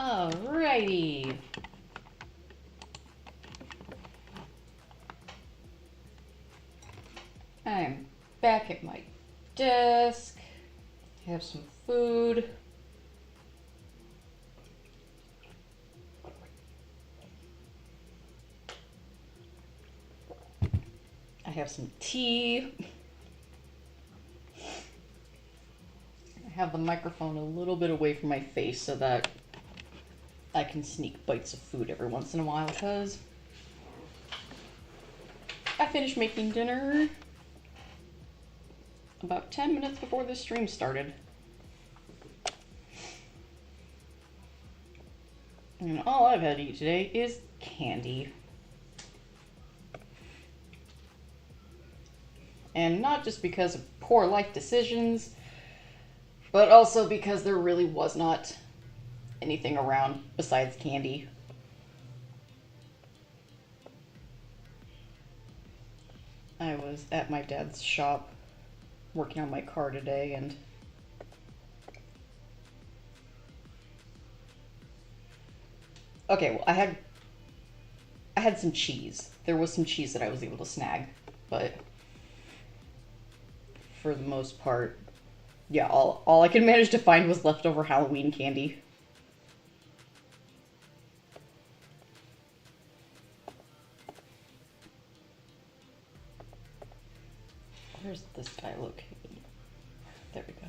Alrighty. I'm back at my desk. Have some food. I have some tea. I have the microphone a little bit away from my face so that I can sneak bites of food every once in a while because I finished making dinner about 10 minutes before this stream started. And all I've had to eat today is candy. And not just because of poor life decisions, but also because there really was not anything around besides candy. I was at my dad's shop working on my car today, and okay, well, I had some cheese. There was some cheese that I was able to snag, but for the most part, yeah, all I could manage to find was leftover Halloween candy. Where's this guy located? There we go.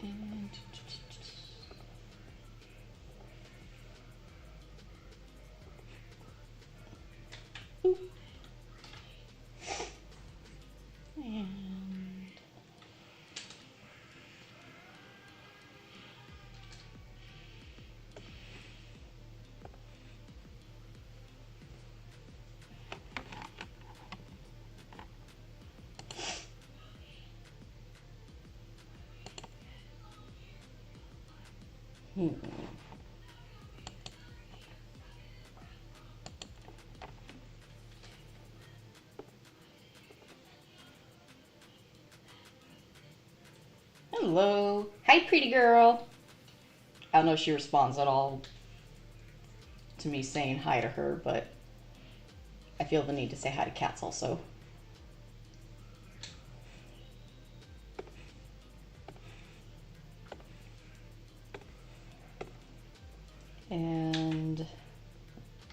And ooh. And hello. Hi, pretty girl. I don't know if she responds at all to me saying hi to her, but I feel the need to say hi to cats also. And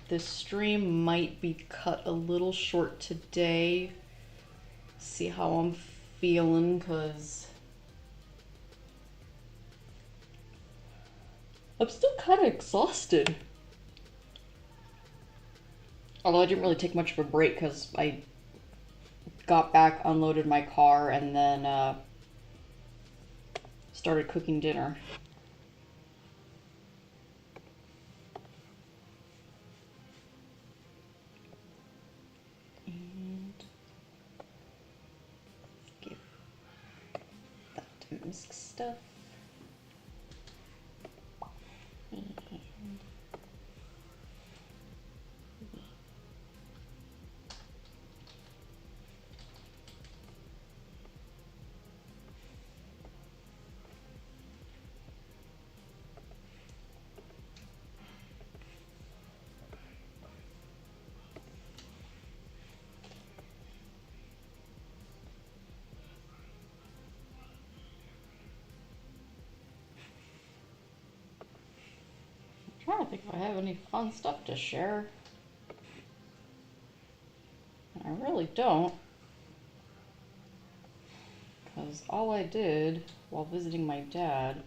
this stream might be cut a little short today. See how I'm feeling, because I'm still kind of exhausted. Although I didn't really take much of a break because I got back, unloaded my car, and then started cooking dinner. And give that to Misk stuff. And I'm trying to think if I have any fun stuff to share. I really don't. Because all I did while visiting my dad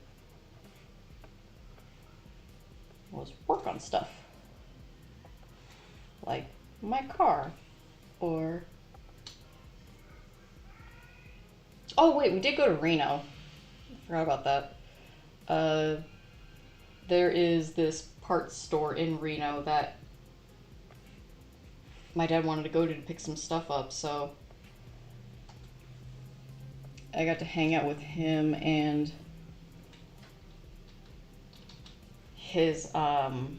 was work on stuff. Like my car. Or... oh wait, we did go to Reno. I forgot about that. There is this parts store in Reno that my dad wanted to go to pick some stuff up, so I got to hang out with him and his God,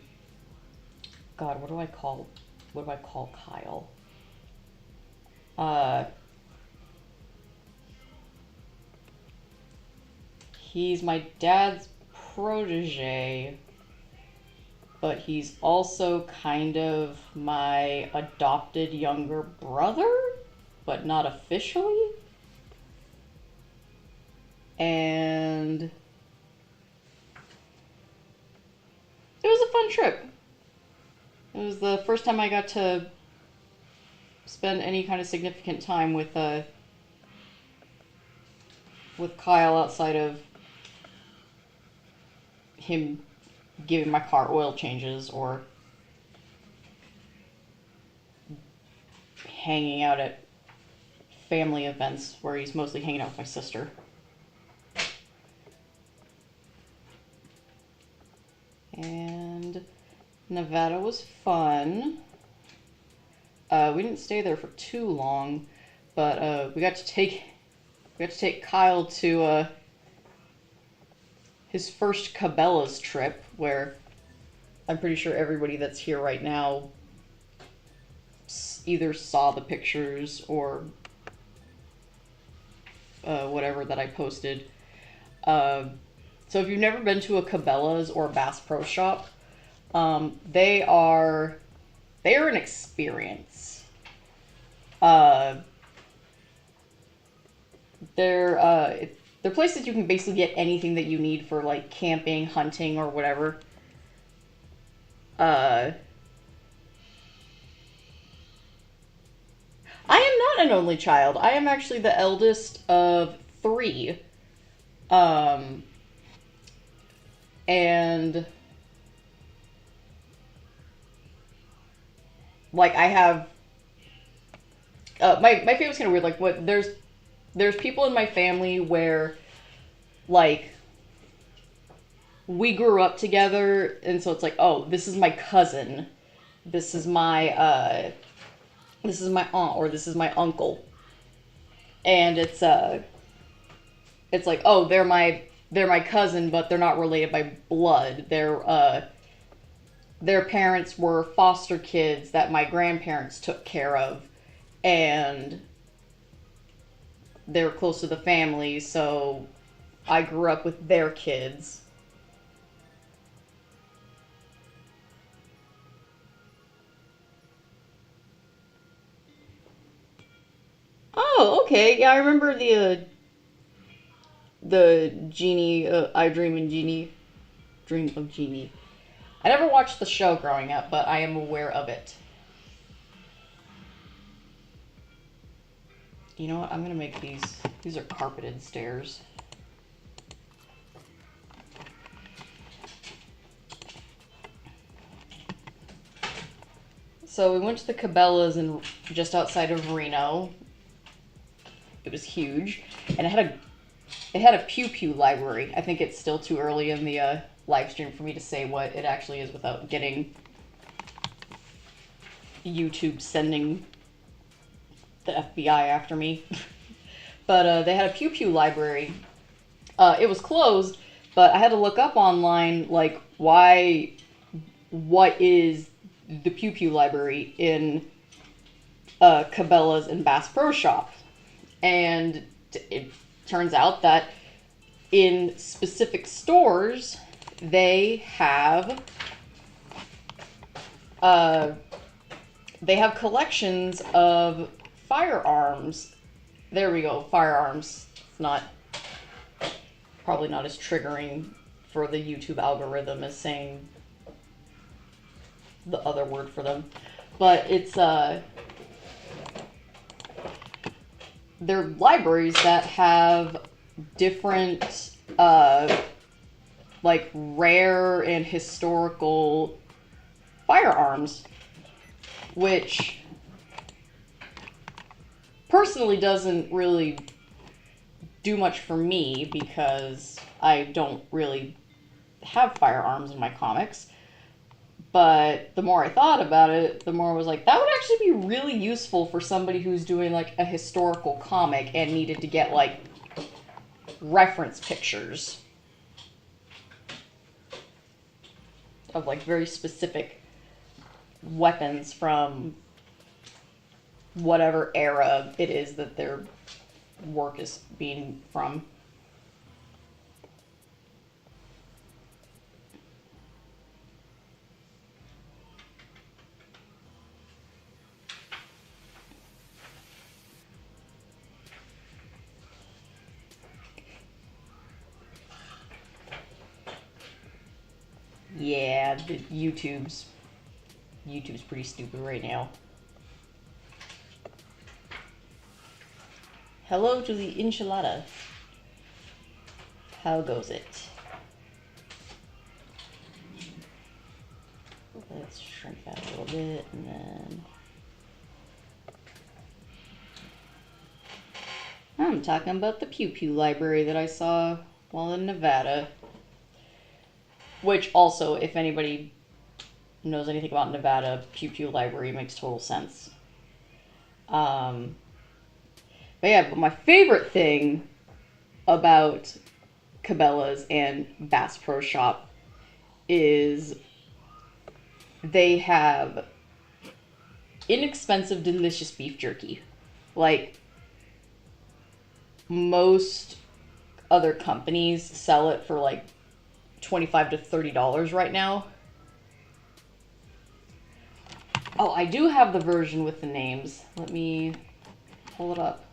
what do I call Kyle? He's my dad's protege, but he's also kind of my adopted younger brother, but not officially. And it was a fun trip. It was the first time I got to spend any kind of significant time with Kyle outside of him giving my car oil changes or hanging out at family events where he's mostly hanging out with my sister. And Nevada was fun. We didn't stay there for too long, but we got to take Kyle to his first Cabela's trip, where I'm pretty sure everybody that's here right now either saw the pictures or whatever that I posted. So if you've never been to a Cabela's or a Bass Pro Shop, they are an experience. They're places you can basically get anything that you need for like camping, hunting, or whatever. I am not an only child. I am actually the eldest of 3. And like I have my family's kind of weird. Like what there's people in my family where like we grew up together, and so it's like, oh, this is my cousin, this is my aunt, or this is my uncle, and it's like, oh, they're my cousin, but they're not related by blood. Their parents were foster kids that my grandparents took care of, and they were close to the family, so I grew up with their kids. Oh, okay. Yeah, I remember the Genie, I Dream of Genie. I never watched the show growing up, but I am aware of it. You know what? I'm gonna make these are carpeted stairs. So we went to the Cabela's just outside of Reno. It was huge, and it had a Pew Pew library. I think it's still too early in the live stream for me to say what it actually is without getting YouTube sending the FBI after me. But they had a Pew Pew library. It was closed, but I had to look up online, like, what is the Pew Pew library in Cabela's and Bass Pro Shop. And it turns out that in specific stores, they have collections of firearms. There we go, firearms. It's probably not as triggering for the YouTube algorithm as saying the other word for them. But it's they're libraries that have different like rare and historical firearms, which personally doesn't really do much for me because I don't really have firearms in my comics. But the more I thought about it, the more I was like, that would actually be really useful for somebody who's doing like a historical comic and needed to get like reference pictures of like very specific weapons from whatever era it is that their work is being from. Yeah, the YouTube's pretty stupid right now. Hello to the enchilada. How goes it? Let's shrink that a little bit and then... I'm talking about the Pew Pew library that I saw while in Nevada. Which also, if anybody knows anything about Nevada, Pew Pew library makes total sense. But yeah, but my favorite thing about Cabela's and Bass Pro Shop is they have inexpensive, delicious beef jerky. Like, most other companies sell it for like $25 to $30 right now. Oh, I do have the version with the names. Let me pull it up.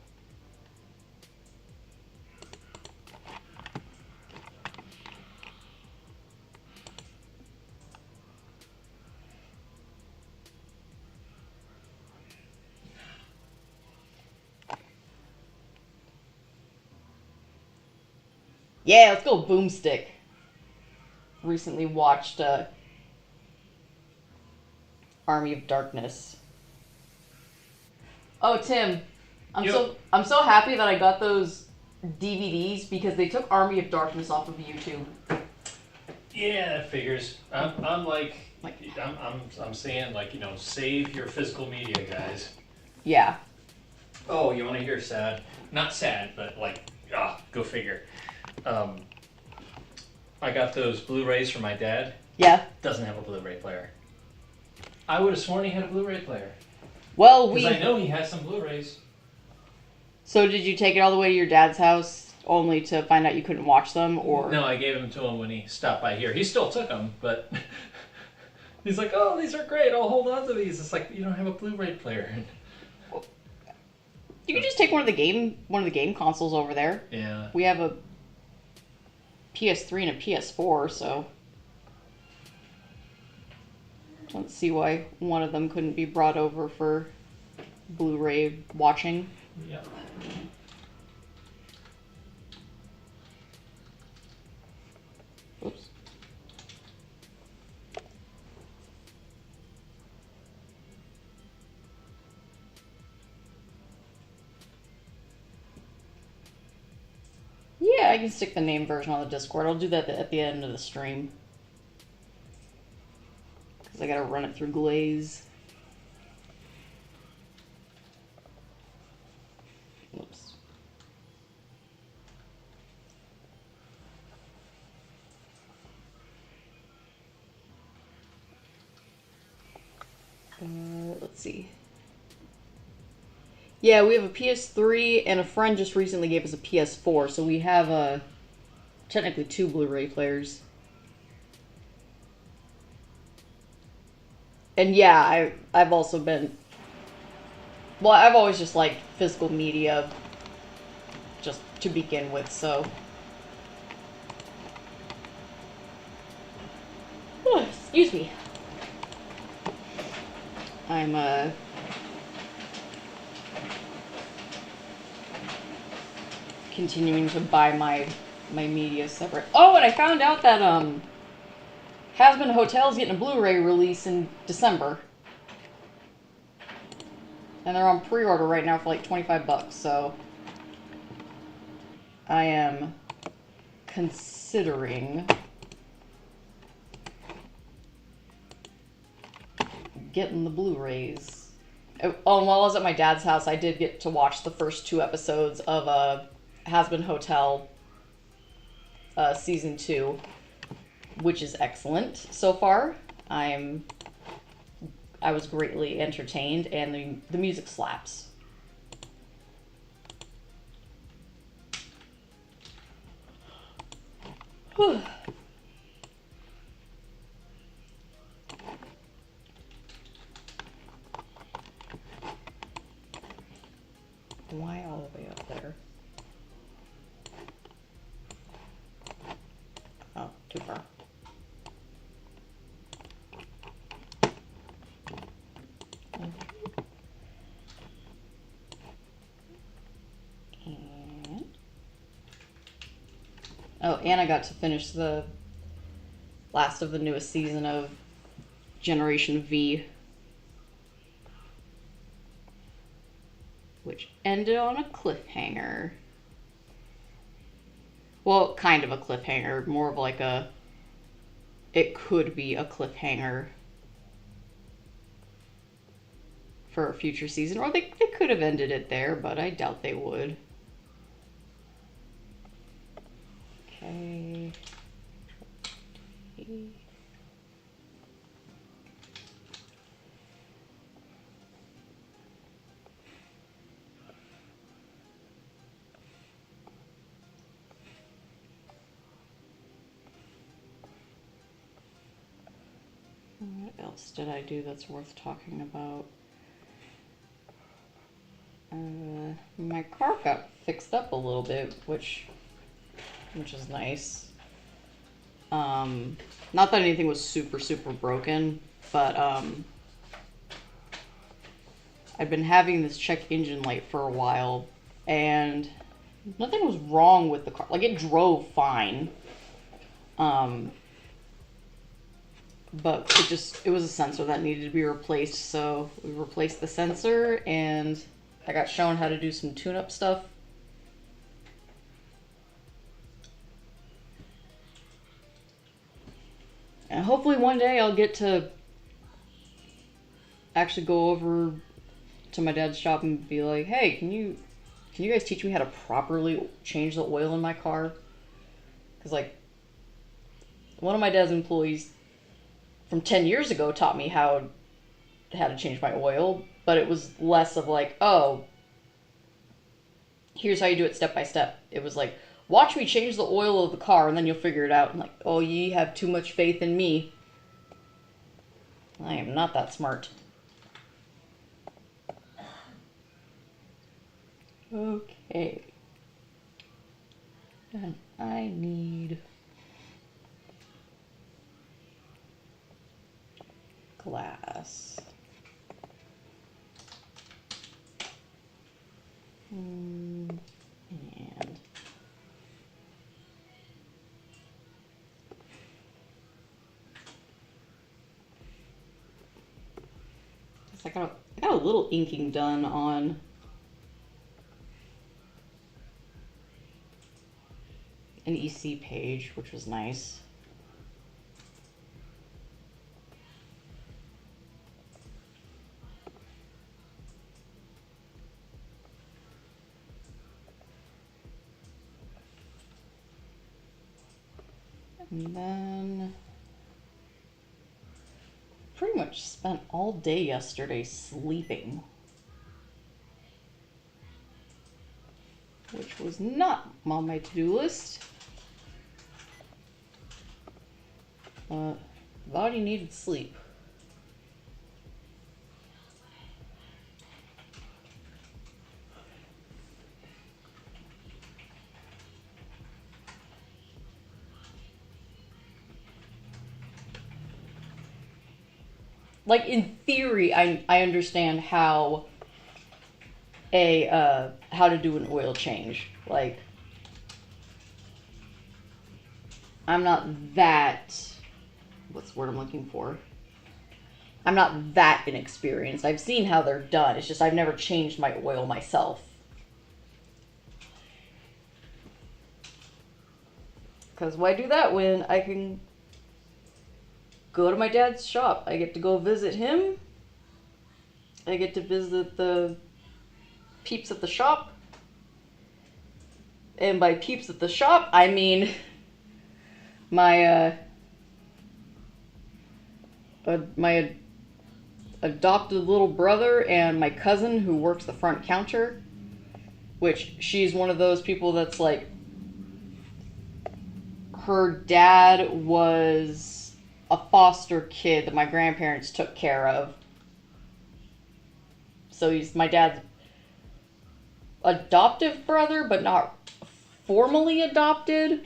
Yeah, let's go Boomstick. Recently watched Army of Darkness. Oh, Tim, I'm so happy that I got those DVDs because they took Army of Darkness off of YouTube. Yeah, that figures. I'm saying, like, you know, save your physical media, guys. Yeah. Oh, you want to hear sad? Not sad, but like, go figure. I got those Blu-rays from my dad. Yeah. Doesn't have a Blu-ray player. I would have sworn he had a Blu-ray player. Well, because I know he has some Blu-rays. So did you take it all the way to your dad's house only to find out you couldn't watch them, or? No, I gave them to him when he stopped by here. He still took them, but he's like, "Oh, these are great. I'll hold on to these." It's like, you don't have a Blu-ray player. You can just take one of the game consoles over there. Yeah. We have a PS3 and a PS4, so don't see why one of them couldn't be brought over for Blu-ray watching. Yeah. Oops. Yeah, I can stick the name version on the Discord. I'll do that at the end of the stream. Because I gotta run it through Glaze. Oops. Let's see. Yeah, we have a PS3, and a friend just recently gave us a PS4, so we have technically 2 Blu-ray players. And yeah, I've also been... Well, I've always just liked physical media, just to begin with, so... Oh, excuse me. I'm, continuing to buy my media separate. Oh, and I found out that Hasbin Hotel's getting a Blu-ray release in December, and they're on pre-order right now for like $25. So I am considering getting the Blu-rays. Oh, and while I was at my dad's house, I did get to watch the first 2 episodes of Has-Been Hotel season 2, which is excellent so far. I was greatly entertained, and the music slaps. Whew. Why all the way up there? Oh, too far. And I got to finish the last of the newest season of Generation V, which ended on a cliffhanger. Well, kind of a cliffhanger, more of like it could be a cliffhanger for a future season, or they could have ended it there, but I doubt they would. Okay. What else did I do that's worth talking about? My car got fixed up a little bit, which is nice. Not that anything was super broken, but I'd been having this check engine light for a while, and nothing was wrong with the car. Like, it drove fine. But it was a sensor that needed to be replaced, so we replaced the sensor, and I got shown how to do some tune-up stuff. And hopefully one day I'll get to actually go over to my dad's shop and be like, hey, can you guys teach me how to properly change the oil in my car? Because, like, one of my dad's employees from 10 years ago taught me how to change my oil, but it was less of like, oh, here's how you do it step by step. It was like, watch me change the oil of the car and then you'll figure it out. And like, oh, ye have too much faith in me. I am not that smart. Okay. And I need glass. And I got a little inking done on an EC page, which was nice. And then pretty much spent all day yesterday sleeping, which was not on my to-do list. But the body needed sleep. Like, in theory, I understand how to do an oil change. Like, I'm not that, what's the word I'm looking for? I'm not that inexperienced. I've seen how they're done. It's just I've never changed my oil myself. Because why do that when I can go to my dad's shop? I get to go visit him, I get to visit the peeps at the shop. And by peeps at the shop, I mean my my adopted little brother and my cousin who works the front counter, which she's one of those people that's like, her dad was a foster kid that my grandparents took care of. So he's my dad's adoptive brother, but not formally adopted,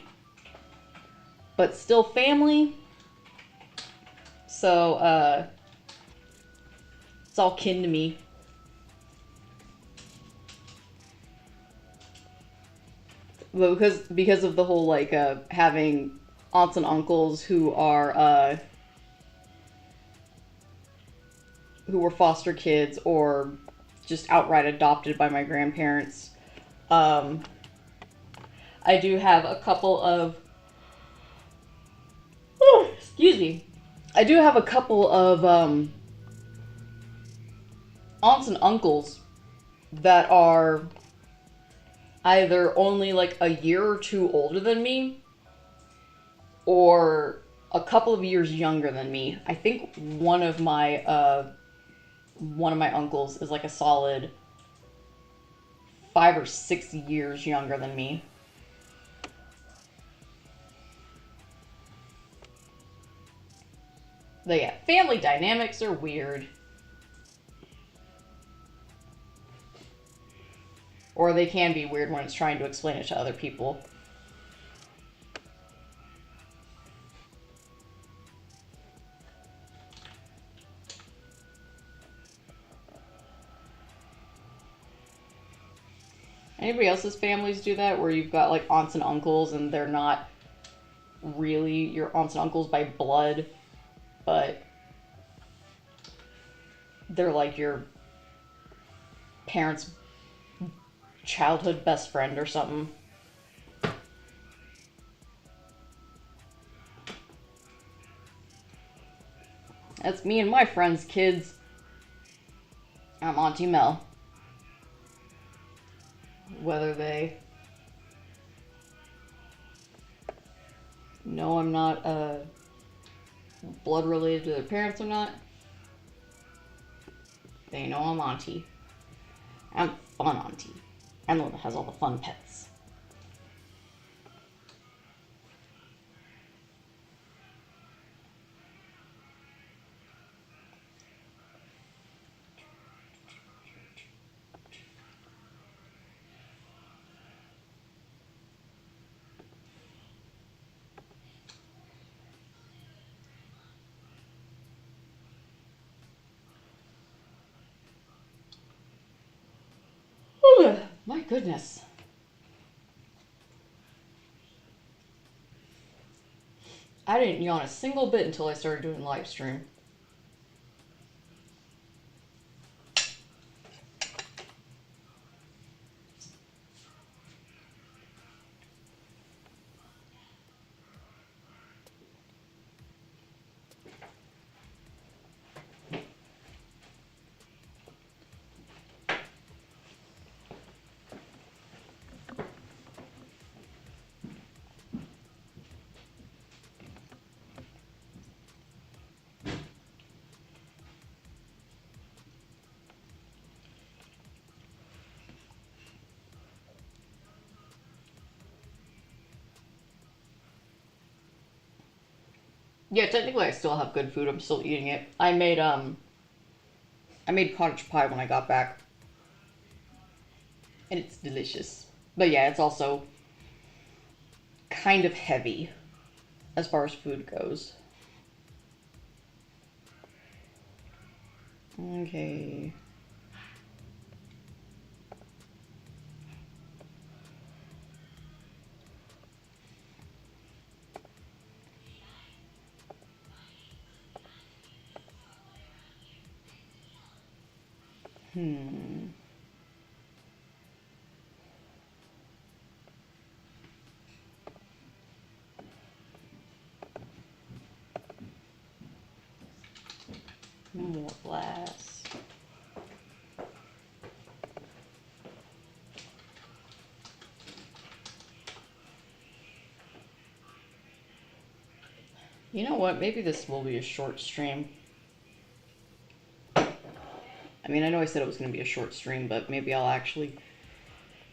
but still family. So, it's all kin to me. But because of the whole, like, having aunts and uncles who are, who were foster kids or just outright adopted by my grandparents, I do have a couple of, excuse me, I do have a couple of, aunts and uncles that are either only like a year or two older than me or a couple of years younger than me. I think one of my uncles is like a solid 5 or 6 years younger than me. But yeah, family dynamics are weird. Or they can be weird when it's trying to explain it to other people. Anybody else's families do that, where you've got like aunts and uncles and they're not really your aunts and uncles by blood, but they're like your parents' childhood best friend or something? That's me and my friends' kids. I'm Auntie Mel. Whether they know I'm not blood related to their parents or not, they know I'm Auntie. I'm fun Auntie. I'm the one that has all the fun pets. Whew, my goodness. I didn't yawn a single bit until I started doing live stream. Yeah, technically I still have good food. I'm still eating it. I made cottage pie when I got back. And it's delicious. But yeah, it's also kind of heavy as far as food goes. Okay. Hmm. More glass. You know what? Maybe this will be a short stream. I mean, I know I said it was going to be a short stream, but maybe I'll actually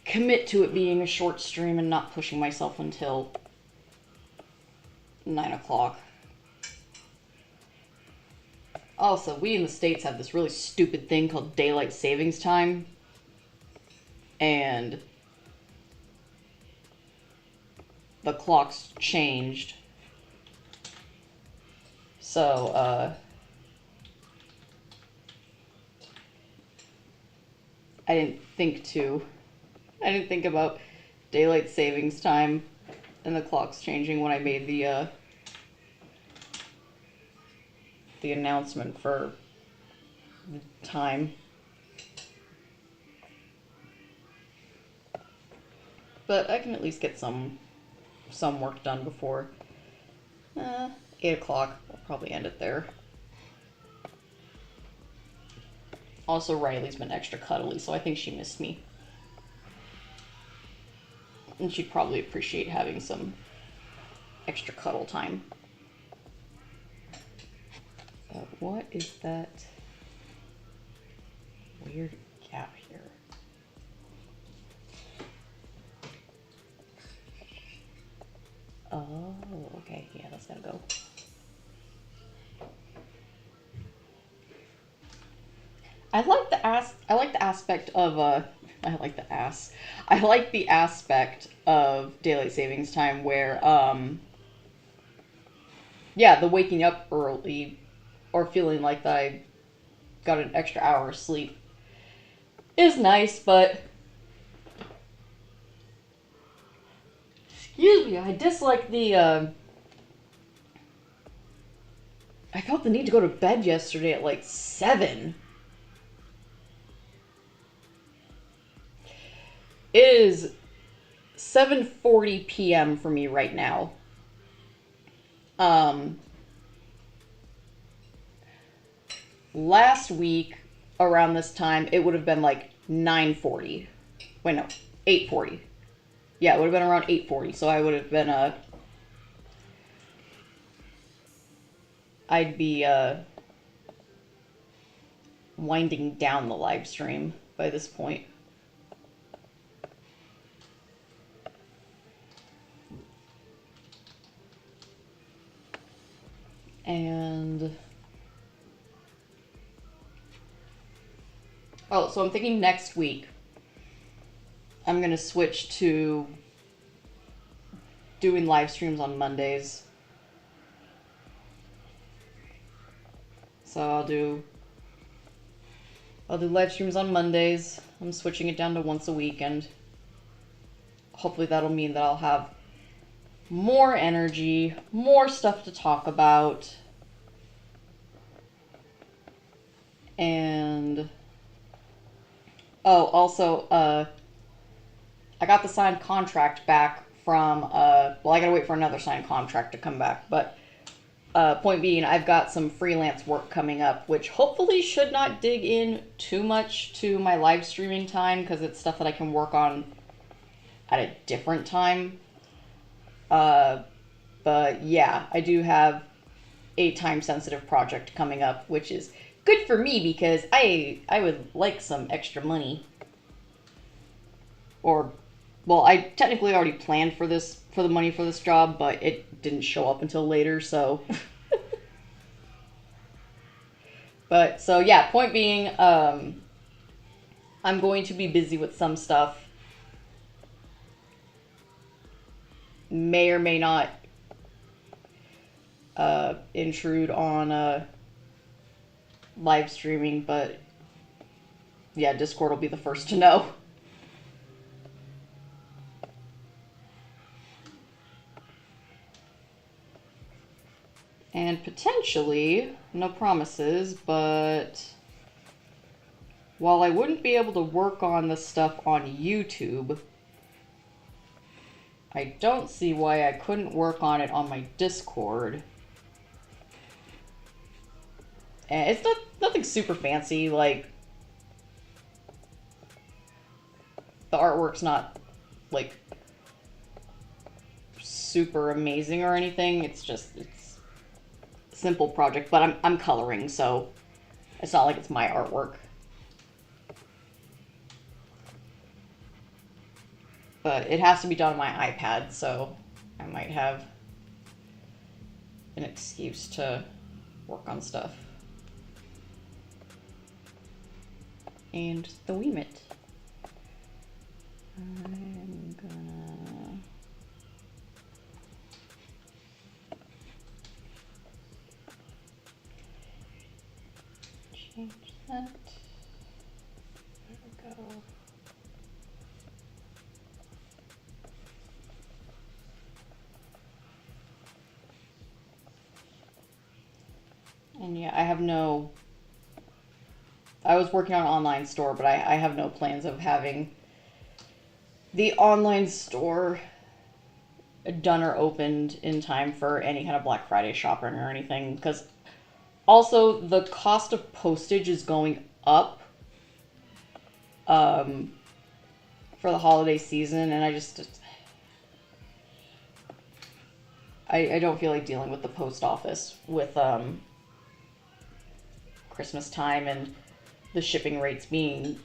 commit to it being a short stream and not pushing myself until 9 o'clock. Also, we in the States have this really stupid thing called daylight savings time. And the clock's changed. So, I didn't think about daylight savings time and the clock's changing when I made the announcement for the time. But I can at least get some work done before 8 o'clock. I'll probably end it there. Also, Riley's been extra cuddly, so I think she missed me. And she'd probably appreciate having some extra cuddle time. What is that weird gap here? Oh, okay. Yeah, that's gotta go. I like the aspect of daylight savings time where yeah, the waking up early or feeling like I got an extra hour of sleep is nice, but excuse me, I dislike the I felt the need to go to bed yesterday at like 7. It is 7:40 p.m. for me right now. Last week around this time it would have been like 9:40. Wait, no, 8:40. Yeah, it would have been around 8:40. So I would have been I'd be winding down the live stream by this point. And oh, so I'm thinking next week I'm gonna switch to doing live streams on Mondays. So I'll do live streams on Mondays. I'm switching it down to once a week, and hopefully that'll mean that I'll have more energy, more stuff to talk about. And oh, also I got the signed contract back from well, I gotta wait for another signed contract to come back, but point being, I've got some freelance work coming up, which hopefully should not dig in too much to my live streaming time, because it's stuff that I can work on at a different time. But yeah, I do have a time-sensitive project coming up, which is good for me because I would like some extra money. Or, well, I technically already planned for the money for this job, but it didn't show up until later, so. But, so yeah, point being, I'm going to be busy with some stuff. May or may not intrude on live streaming, but yeah, Discord will be the first to know. And potentially, no promises, but while I wouldn't be able to work on this stuff on YouTube, I don't see why I couldn't work on it on my Discord. And it's nothing super fancy, like, the artwork's not, like, super amazing or anything. It's simple project, but I'm coloring, so it's not like it's my artwork. But it has to be done on my iPad, so I might have an excuse to work on stuff. And the Weemit. I'm gonna... change that. There we go. And yeah, I was working on an online store, but I have no plans of having the online store done or opened in time for any kind of Black Friday shopping or anything, because also the cost of postage is going up for the holiday season, and I don't feel like dealing with the post office with Christmas time and the shipping rates being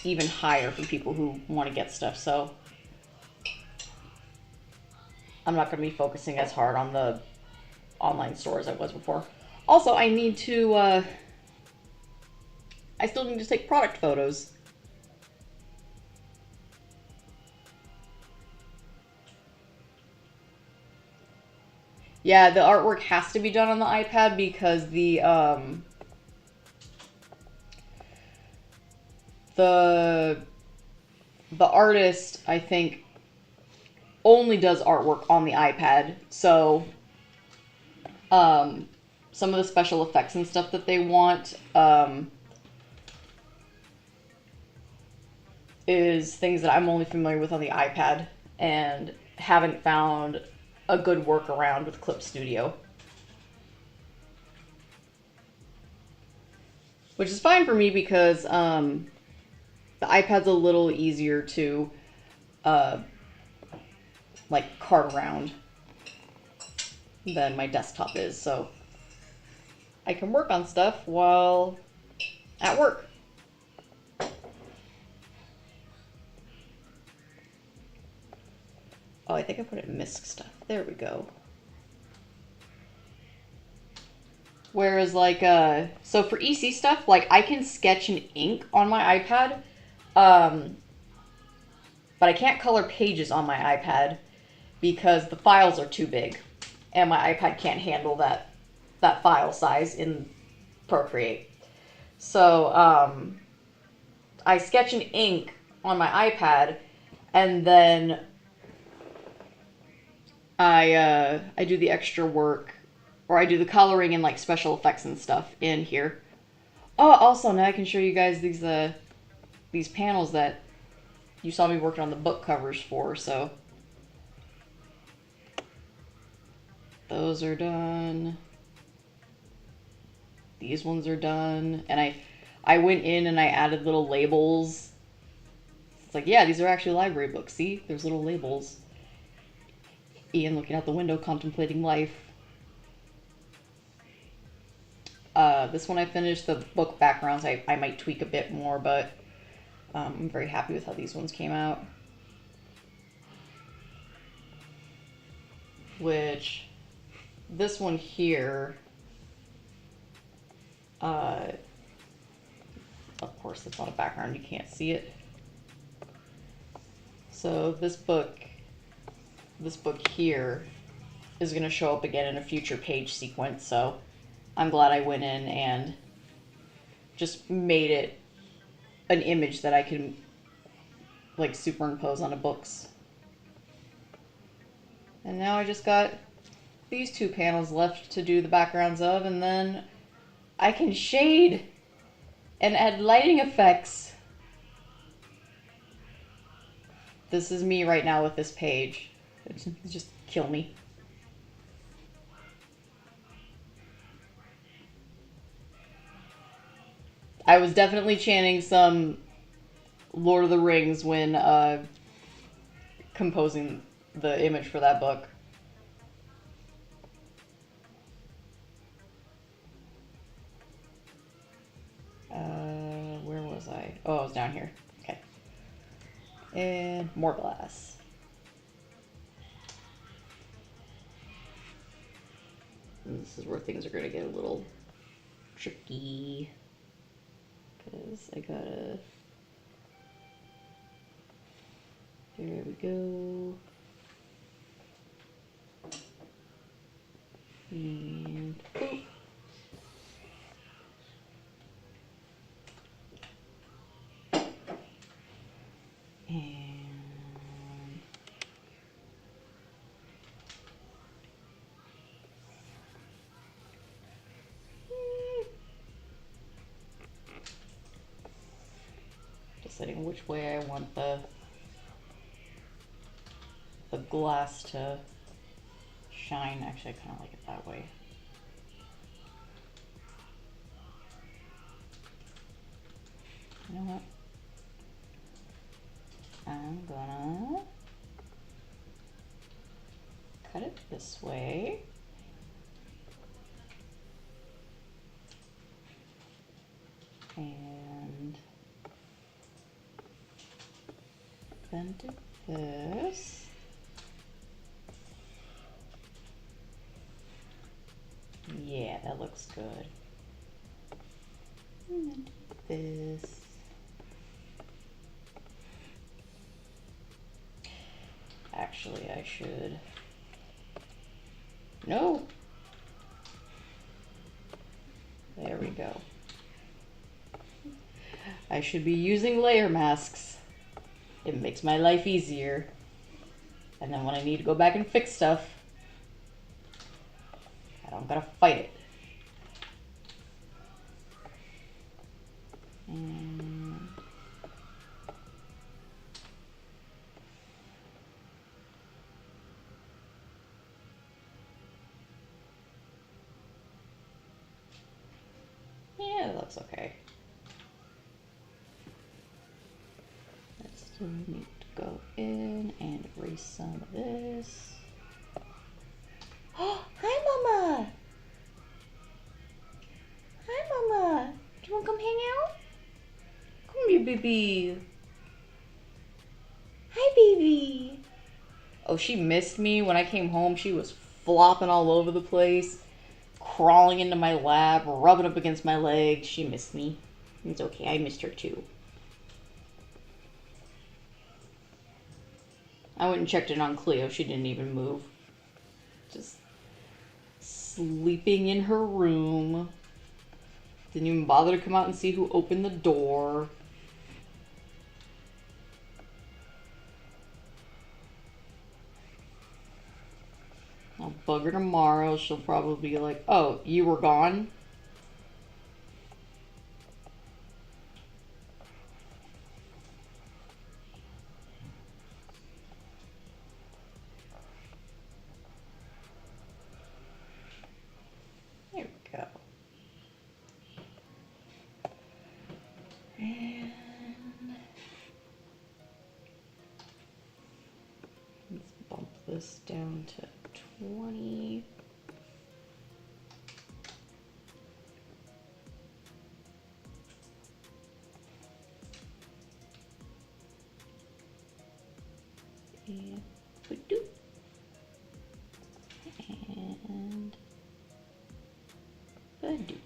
even higher for people who want to get stuff. So I'm not going to be focusing as hard on the online store as I was before. Also, I still need to take product photos. Yeah, the artwork has to be done on the iPad because the artist, I think, only does artwork on the iPad. So some of the special effects and stuff that they want is things that I'm only familiar with on the iPad and haven't found a good workaround with Clip Studio. Which is fine for me because the iPad's a little easier to like cart around than my desktop is, so I can work on stuff while at work. Oh, I think I put it in MISC stuff. There we go. Whereas like, so for EC stuff, like I can sketch in ink on my iPad, but I can't color pages on my iPad because the files are too big and my iPad can't handle that file size in Procreate. So I sketch in ink on my iPad, and then I do the extra work, or I do the coloring and like special effects and stuff in here. Oh, also now I can show you guys these panels that you saw me working on the book covers for. So those are done. These ones are done, and I went in and I added little labels. It's like, yeah, these are actually library books. See, there's little labels. Ian looking out the window, contemplating life. This one I finished. The book backgrounds I might tweak a bit more, but I'm very happy with how these ones came out. Which, this one here, of course it's on a background, you can't see it. So this book here is going to show up again in a future page sequence, so I'm glad I went in and just made it an image that I can like superimpose onto books. And now I just got these two panels left to do the backgrounds of, and then I can shade and add lighting effects. This is me right now with this page. It's just kill me. I was definitely chanting some Lord of the Rings when composing the image for that book. was I? Oh, I was down here. Okay. And more glass. And this is where things are going to get a little tricky. Because I gotta... There we go. And... Boop. And... Deciding which way I want the glass to shine. Actually, I kind of like it that way. You know what? I'm gonna cut it this way. And then do this. Yeah, that looks good. And then do this. Actually, I should... No! There we go. I should be using layer masks. It makes my life easier. And then when I need to go back and fix stuff, I don't gotta fight it. And yeah, that looks okay. I still need to go in and erase some of this. Oh, hi, Mama! Hi, Mama! Do you want to come hang out? Come here, baby. Hi, baby. Oh, she missed me. When I came home, she was flopping all over the place, crawling into my lap, rubbing up against my legs. She missed me. It's okay. I missed her too. I went and checked in on Cleo. She didn't even move. Just sleeping in her room. Didn't even bother to come out and see who opened the door. I'll bug her tomorrow. She'll probably be like, oh, you were gone? There we go. And let's bump this down to 20. And ba-doop. And ba-doop.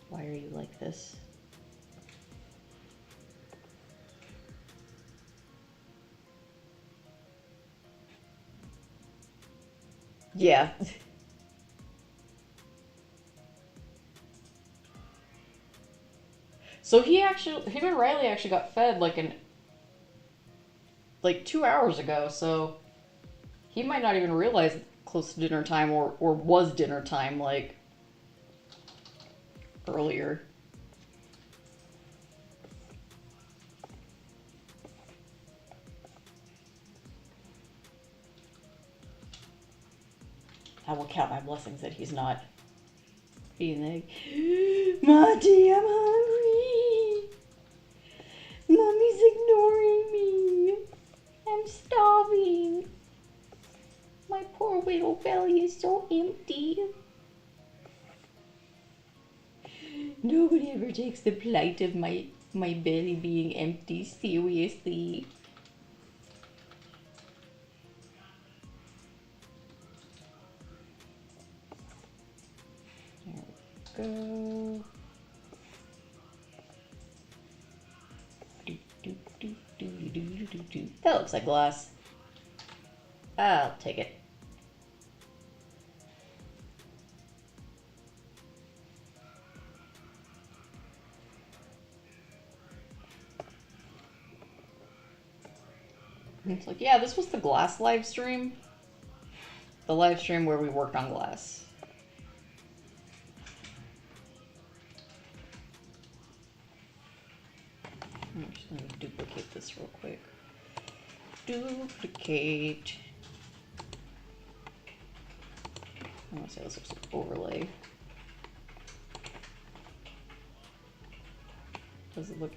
Why are you like this? Yeah. So him and Riley actually got fed like 2 hours ago, so he might not even realize it's close to dinner time or was dinner time, like, earlier. I will count my blessings that he's not being like, Monty, I'm hungry. Mommy's ignoring me. I'm starving. My poor little belly is so empty. Nobody ever takes the plight of my belly being empty seriously. There we go. That looks like glass. I'll take it. It's like, yeah, this was the glass live stream. The live stream where we worked on glass. I'm just going to duplicate this real quick. Duplicate. I want to say this looks like overlay. Does it look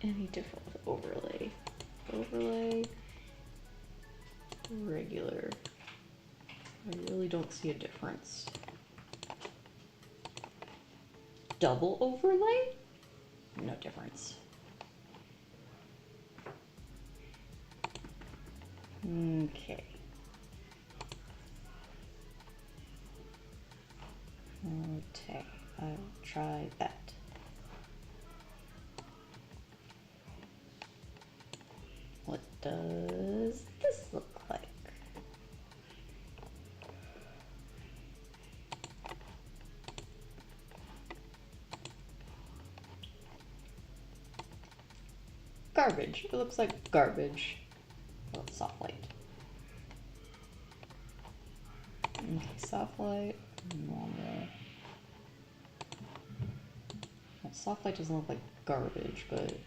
any different with overlay? Overlay. Regular. I really don't see a difference. Double overlay? No difference. Okay. Okay, I'll try that. What does this look like? Garbage. It looks like garbage. Well, soft light. Okay, soft light, normal. Well, soft light doesn't look like garbage, but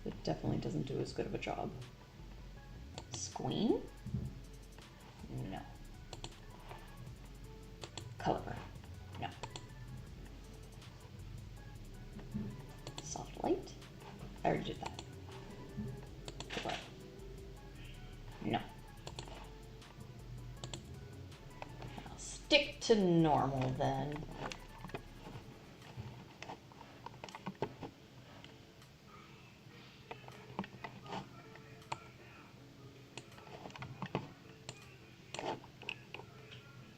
it definitely doesn't do as good of a job. Squeen? No. Color burn? No. Soft light? I already did that. What? No. I'll stick to normal then.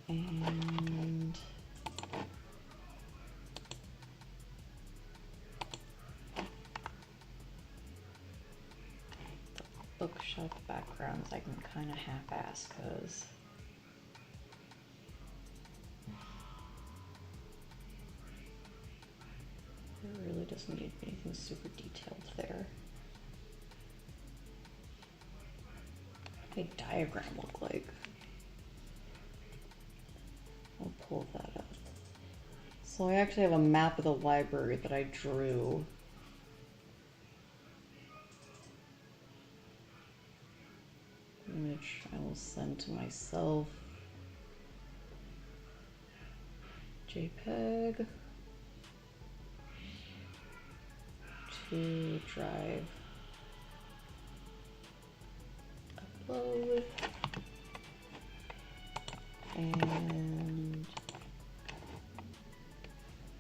And the bookshelf backgrounds I can kind of half-ass because it really doesn't need anything super detailed there. What does a diagram look like? I'll pull that up. So I actually have a map of the library that I drew. Image I will send to myself. JPEG. To drive. Upload. And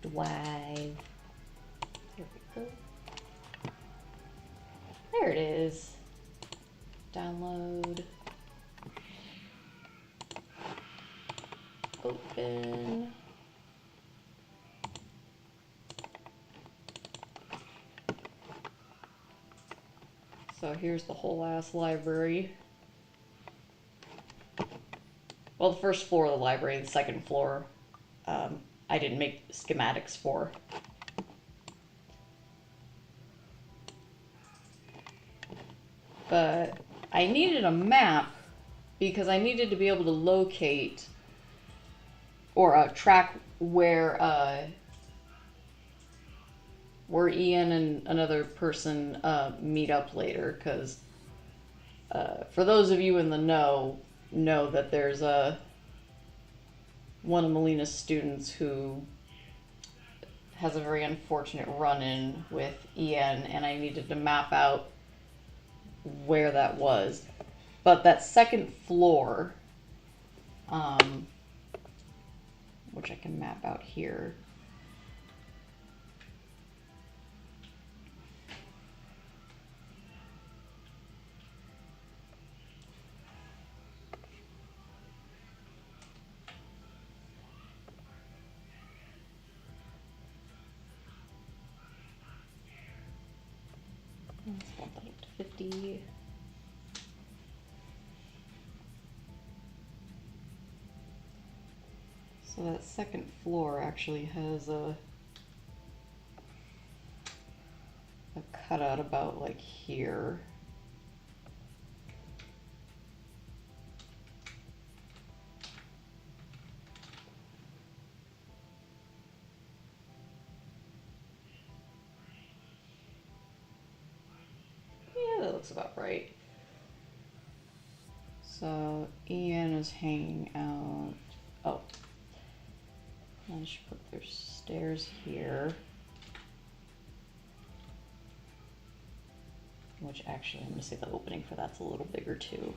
drive. There we go. There it is. Download. Open. So here's the whole ass library. Well, the first floor of the library, the second floor, I didn't make schematics for. But I needed a map because I needed to be able to locate or track where Ian and another person meet up later. Because for those of you in the know that there's one of Melina's students who has a very unfortunate run-in with Ian, and I needed to map out where that was. But that second floor, which I can map out here. Let's bump that up to 50. So that second floor actually has a cutout about like here. Yeah, that looks about right. So Ian is hanging out. Oh, I should put their stairs here. Which actually, I'm gonna say the opening for that's a little bigger too.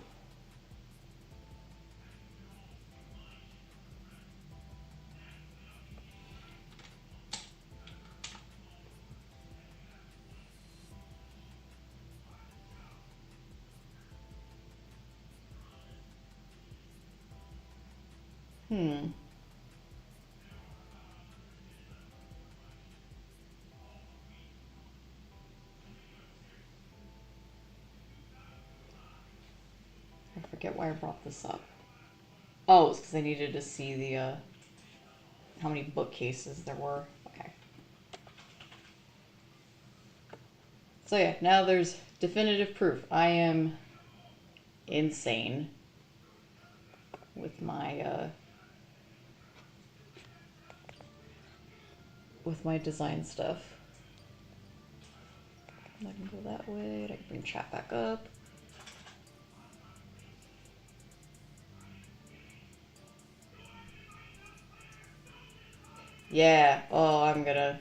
I forget why I brought this up. Oh, it's because I needed to see the how many bookcases there were. Okay. So yeah, now there's definitive proof. I am insane with my design stuff. I can go that way. I can bring chat back up. Yeah. Oh, I'm gonna.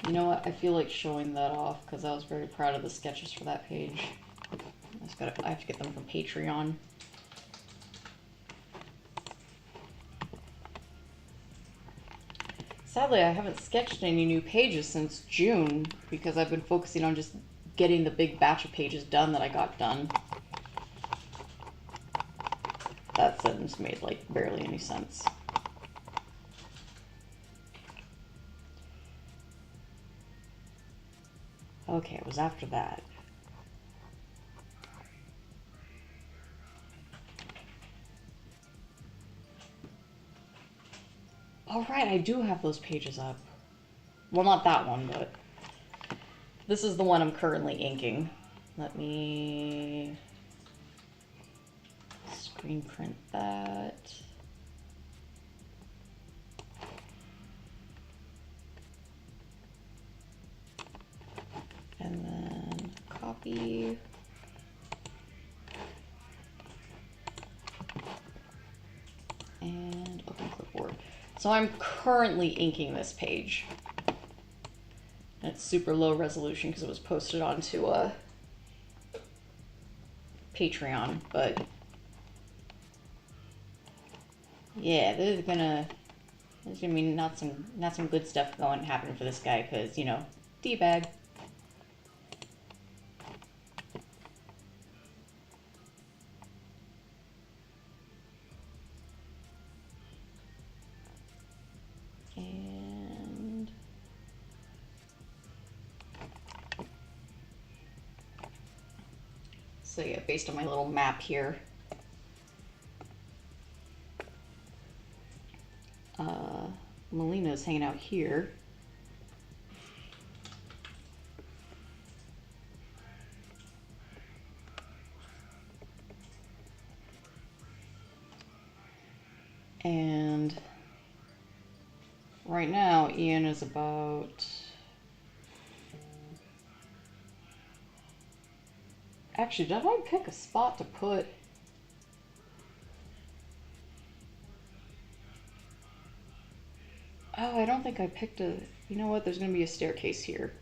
You know what? I feel like showing that off because I was very proud of the sketches for that page. I have to get them from Patreon. Sadly, I haven't sketched any new pages since June because I've been focusing on just getting the big batch of pages done that I got done. That sentence made like barely any sense. Okay, it was after that. All right, I do have those pages up. Well, not that one, but this is the one I'm currently inking. Let me screen print that. And then copy. And open clipboard. So I'm currently inking this page. And it's super low resolution because it was posted onto Patreon, but yeah, there's gonna be not some good stuff happening for this guy because, you know, D-bag. And so yeah, based on my little map here, Melina's hanging out here. And right now, Ian is about... Actually, did I pick a spot to put... Oh, I don't think I picked a... You know what? There's going to be a staircase here.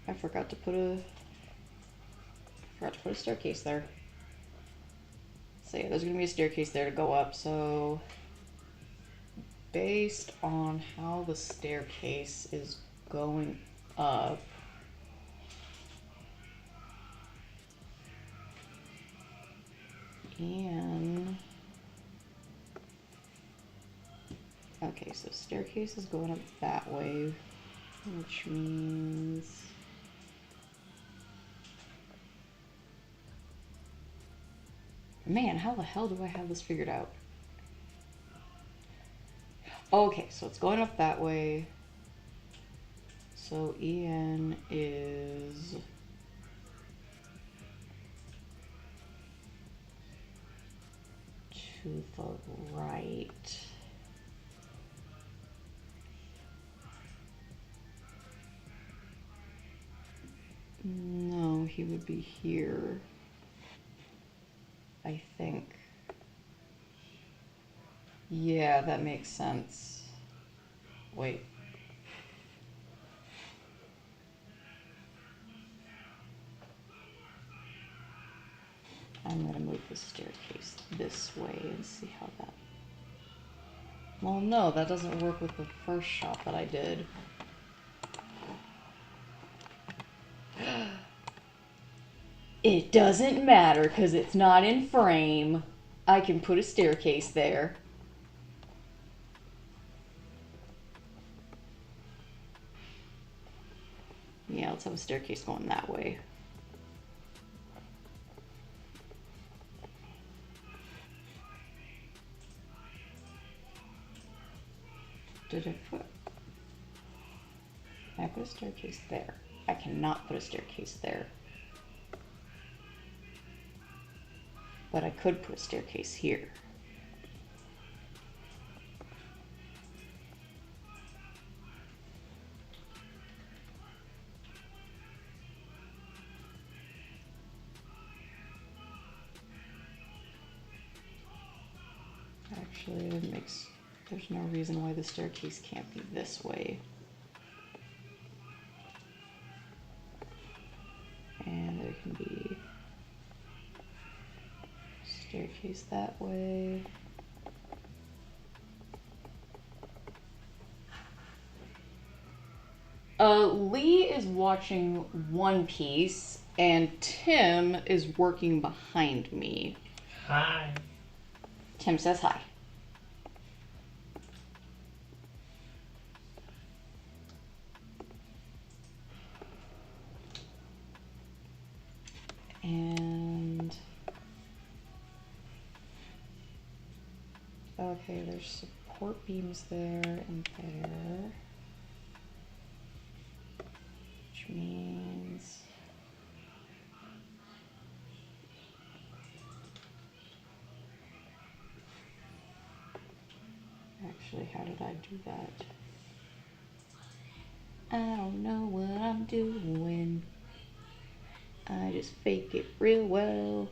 I forgot to put a staircase there. So yeah, there's gonna be a staircase there to go up. So based on how the staircase is going up, and okay, so staircase is going up that way, which means man, how the hell do I have this figured out? Okay, so it's going up that way. So Ian is to the right. No, he would be here, I think. Yeah, that makes sense. Wait. I'm gonna move the staircase this way and see how that... Well, no, that doesn't work with the first shot that I did. It doesn't matter because it's not in frame. I can put a staircase there. Yeah, let's have a staircase going that way. Did I put... Can I put a staircase there? I cannot put a staircase there. But I could put a staircase here. Actually, it makes... There's no reason why the staircase can't be this way. And there can be staircase that way. Lee is watching One Piece, and Tim is working behind me. Hi. Tim says hi. And okay, there's support beams there and there, which means actually, how did I do that? I don't know what I'm doing. I just fake it real well.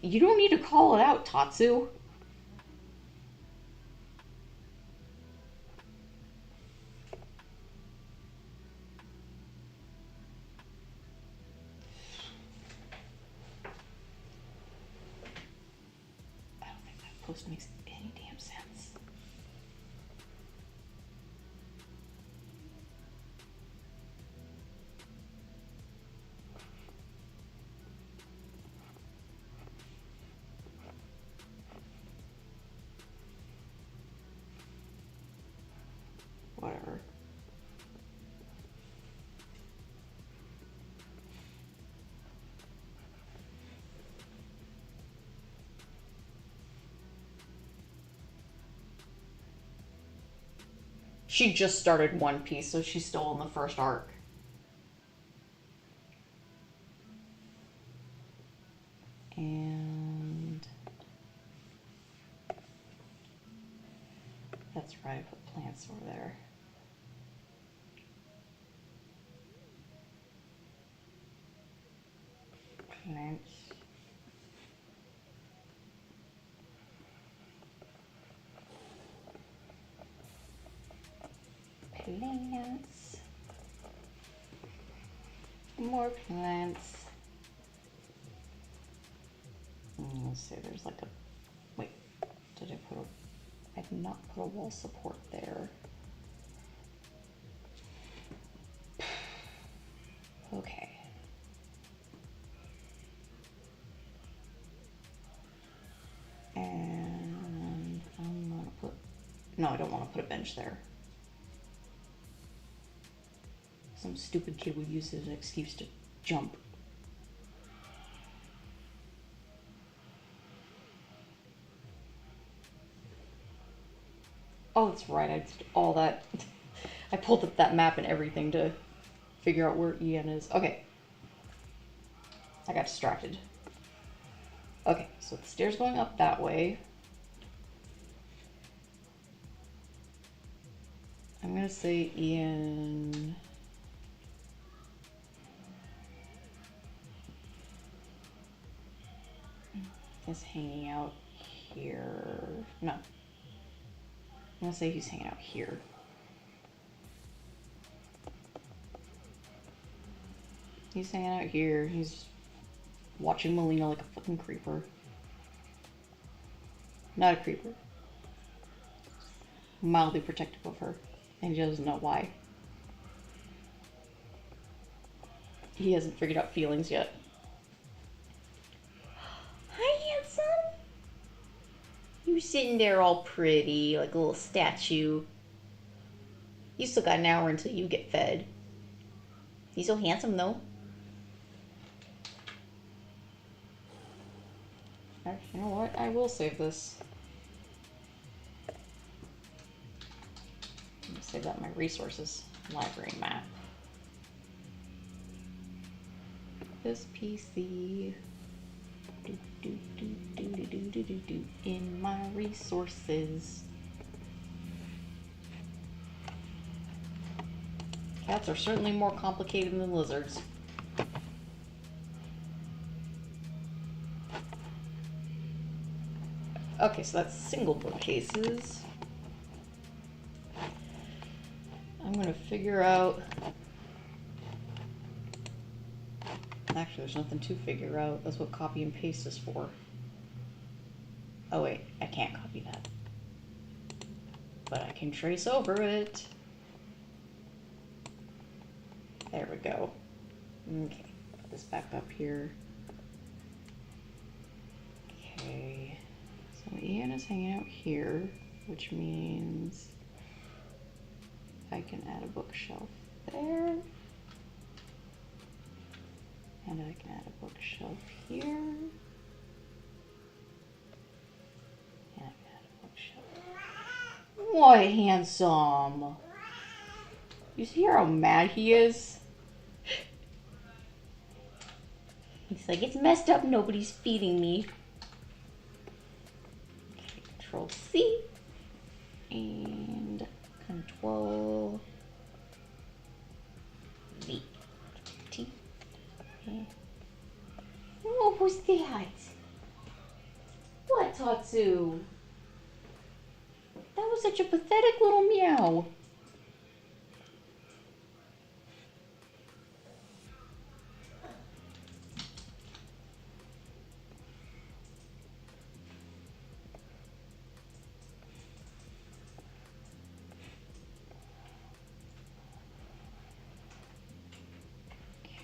You don't need to call it out, Tatsu. I don't think that post makes any damn sense. Whatever. She just started One Piece, so she's still in the first arc. And that's right, I put plants over there. Plants. Plants. More plants. Let's see, there's like a... Wait, did I put a... I did not put a wall support there. Okay. And I'm gonna put... No, I don't want to put a bench there. Some stupid kid would use it as an excuse to jump. Oh, that's right. I did all that. I pulled up that map and everything to figure out where Ian is. Okay. I got distracted. Okay, so the stairs going up that way. I'm gonna say Ian... is hanging out here. No. I'm gonna say he's hanging out here. He's hanging out here. He's watching Melina like a fucking creeper. Not a creeper. Mildly protective of her. And he doesn't know why. He hasn't figured out feelings yet. Hi, handsome. You sitting there all pretty, like a little statue. You still got an hour until you get fed. He's so handsome, though. You know what? I will save this. I'm gonna save that in my resources. Library map. This PC. In my resources. Cats are certainly more complicated than lizards. Okay, so that's single bookcases. I'm gonna figure out... Actually, there's nothing to figure out. That's what copy and paste is for. Oh wait, I can't copy that. But I can trace over it. There we go. Okay, put this back up here. Okay, so Ian is hanging out here, which means I can add a bookshelf there. And I can add a bookshelf here. And I can add a bookshelf. What, handsome? You see how mad he is? He's like, it's messed up, nobody's feeding me. Okay, Control C. And Control V. T. Okay. Oh, who's that? What, Tatsu? That was such a pathetic little meow.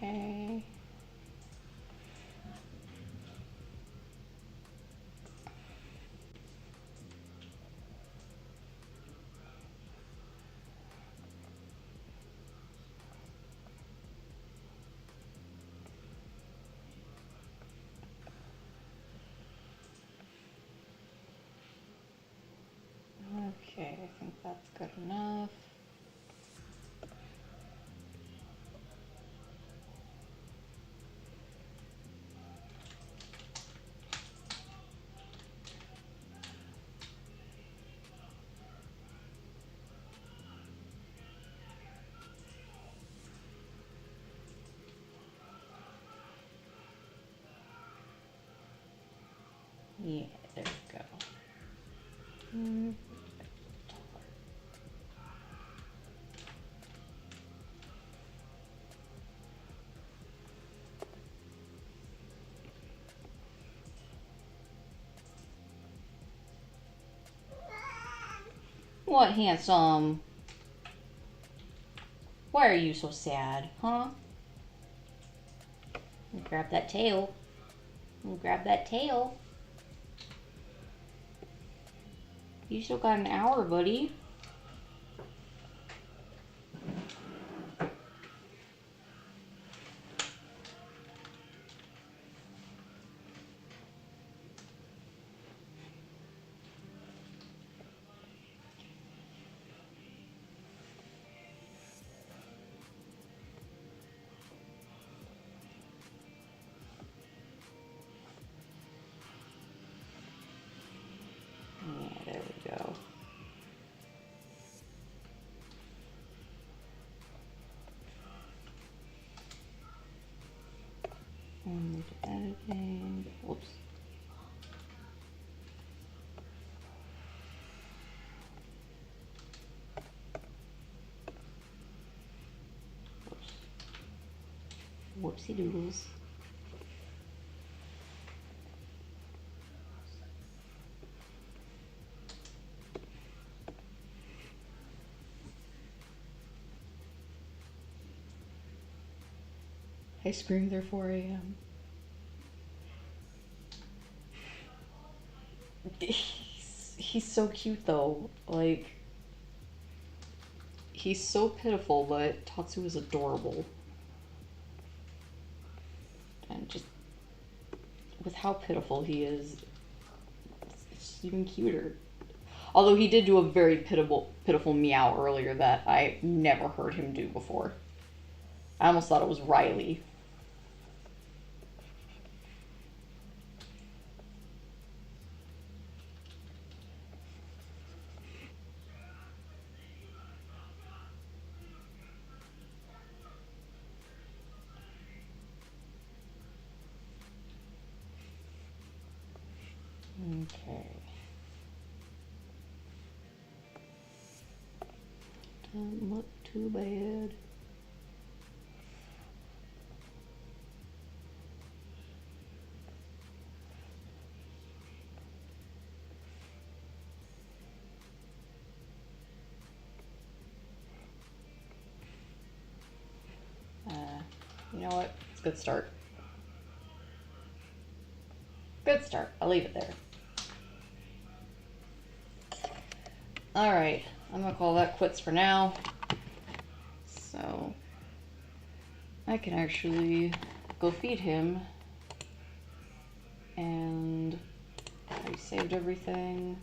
Okay. Okay, I think that's good enough. Yeah, there we go. What, handsome? Why are you so sad, huh? Grab that tail. Grab that tail. You still got an hour, buddy. Yeah, there we go. And editing. Whoops. Whoopsie doodles. I screamed there 4 a.m. He's so cute though. Like, he's so pitiful, but Tatsu is adorable. And just with how pitiful he is, it's even cuter. Although he did do a very pitiful meow earlier that I never heard him do before. I almost thought it was Riley. Okay. Doesn't look too bad. You know what? It's a good start. Good start. I'll leave it there. Alright, I'm gonna call that quits for now. So I can actually go feed him. And I saved everything.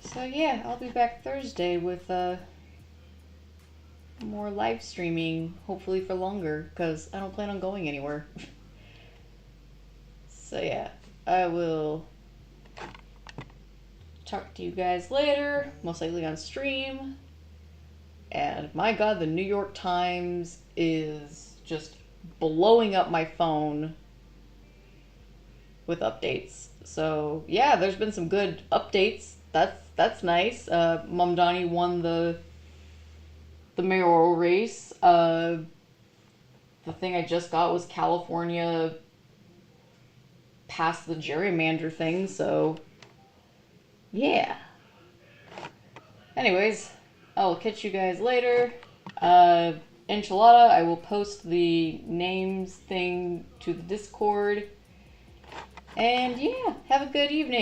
So yeah, I'll be back Thursday with more live streaming, hopefully for longer, because I don't plan on going anywhere. So yeah, I will talk to you guys later, most likely on stream. And my god, the New York Times is just blowing up my phone with updates. So yeah, there's been some good updates. That's nice. Mamdani won the mayoral race. The thing I just got was California passed the gerrymander thing, so yeah. Anyways, I'll catch you guys later. Enchilada, I will post the names thing to the Discord. And yeah, have a good evening.